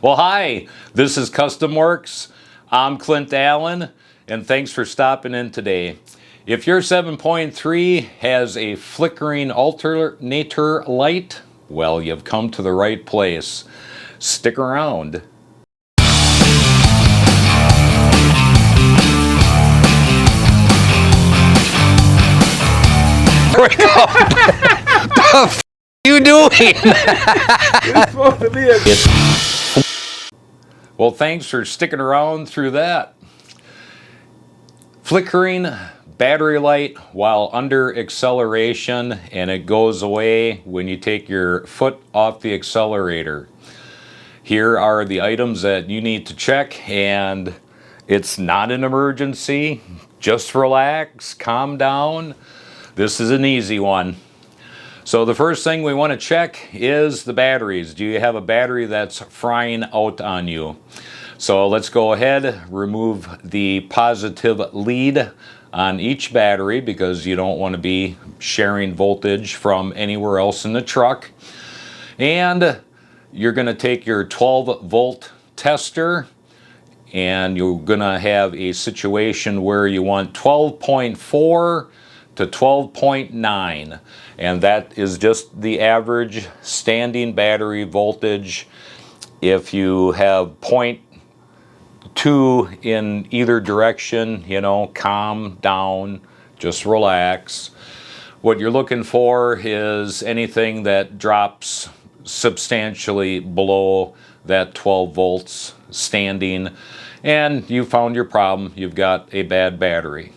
Well, hi, this is Custom Works. I'm Clint Allen, and thanks for stopping in today. If your 7.3 has a flickering alternator light, well, you've come to the right place. Stick around. There we go. The f you doing? It's supposed to be a... Well, thanks for sticking around through that. Flickering battery light while under acceleration, and it goes away when you take your foot off the accelerator. Here are the items that you need to check, and it's not an emergency. Just relax, calm down. This is an easy one. So the first thing we want to check is the batteries. Do you have a battery that's frying out on you? So let's go ahead, remove the positive lead on each battery because you don't want to be sharing voltage from anywhere else in the truck. And you're going to take your 12 volt tester, and you're going to have a situation where you want 12.4 to 12.9, and that is just the average standing battery voltage. If you have 0.2 in either direction, you know, calm down, just relax. What you're looking for is anything that drops substantially below that 12 volts standing, and you found your problem. You've got a bad battery.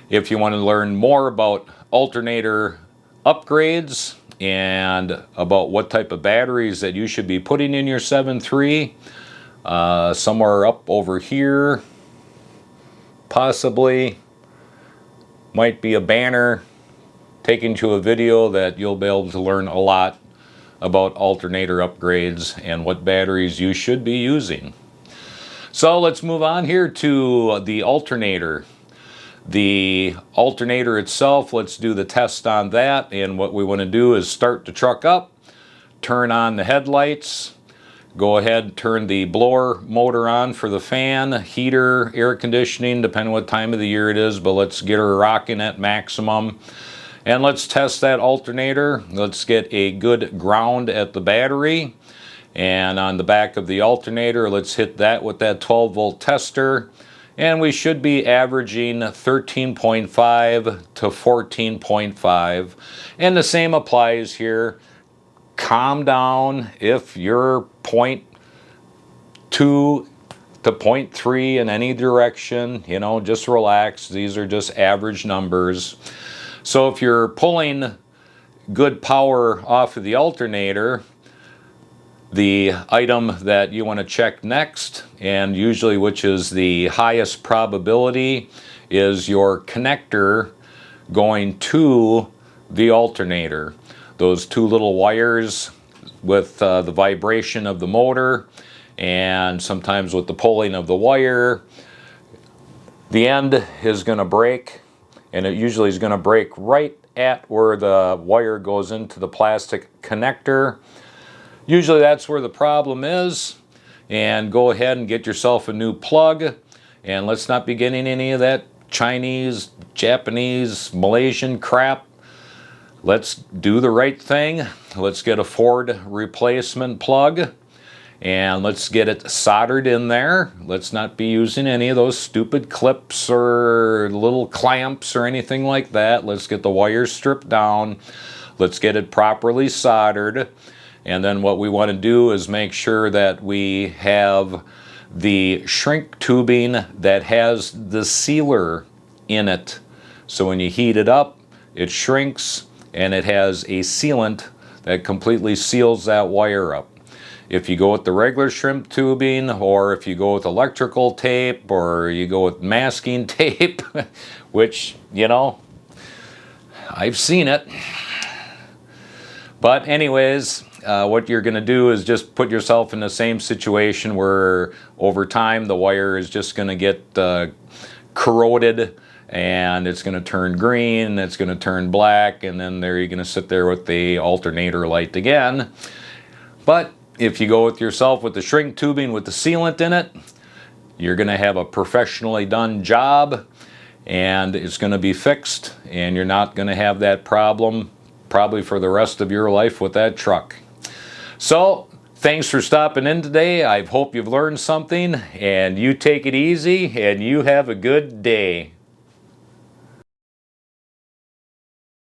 If you want to learn more about alternator upgrades and about what type of batteries that you should be putting in your 7.3, somewhere up over here, possibly, might be a banner taken to a video that you'll be able to learn a lot about alternator upgrades and what batteries you should be using. So let's move on here to the alternator. The alternator itself, let's do the test on that, and what we want to do is start the truck up, turn on the headlights, go ahead, turn the blower motor on for the fan, heater, air conditioning, depending what time of the year it is, but let's get her rocking at maximum. And let's test that alternator. Let's get a good ground at the battery, and on the back of the alternator, let's hit that with that 12 volt tester. And we should be averaging 13.5 to 14.5. And the same applies here. Calm down. If you're 0.2 to 0.3 in any direction, you know, just relax. These are just average numbers. So if you're pulling good power off of the alternator, the item that you want to check next, and usually which is the highest probability, is your connector going to the alternator. Those two little wires with the vibration of the motor, and sometimes with the pulling of the wire, the end is going to break, and it usually is going to break right at where the wire goes into the plastic connector. Usually that's where the problem is, and go ahead and get yourself a new plug, and let's not be getting any of that Chinese, Japanese, Malaysian crap. Let's do the right thing. Let's get a Ford replacement plug, and let's get it soldered in there. Let's not be using any of those stupid clips or little clamps or anything like that. Let's get the wires stripped down. Let's get it properly soldered. And then what we want to do is make sure that we have the shrink tubing that has the sealer in it. So when you heat it up, it shrinks, and it has a sealant that completely seals that wire up. If you go with the regular shrink tubing, or if you go with electrical tape, or you go with masking tape, which, you know, I've seen it. But anyways, what you're going to do is just put yourself in the same situation where over time the wire is just going to get corroded, and it's going to turn green, it's going to turn black, and then you're going to sit there with the alternator light again. But If you go with yourself with the shrink tubing with the sealant in it, you're going to have a professionally done job, and it's going to be fixed, and you're not going to have that problem probably for the rest of your life with that truck. So thanks for stopping in today. I hope you've learned something, and you take it easy and you have a good day.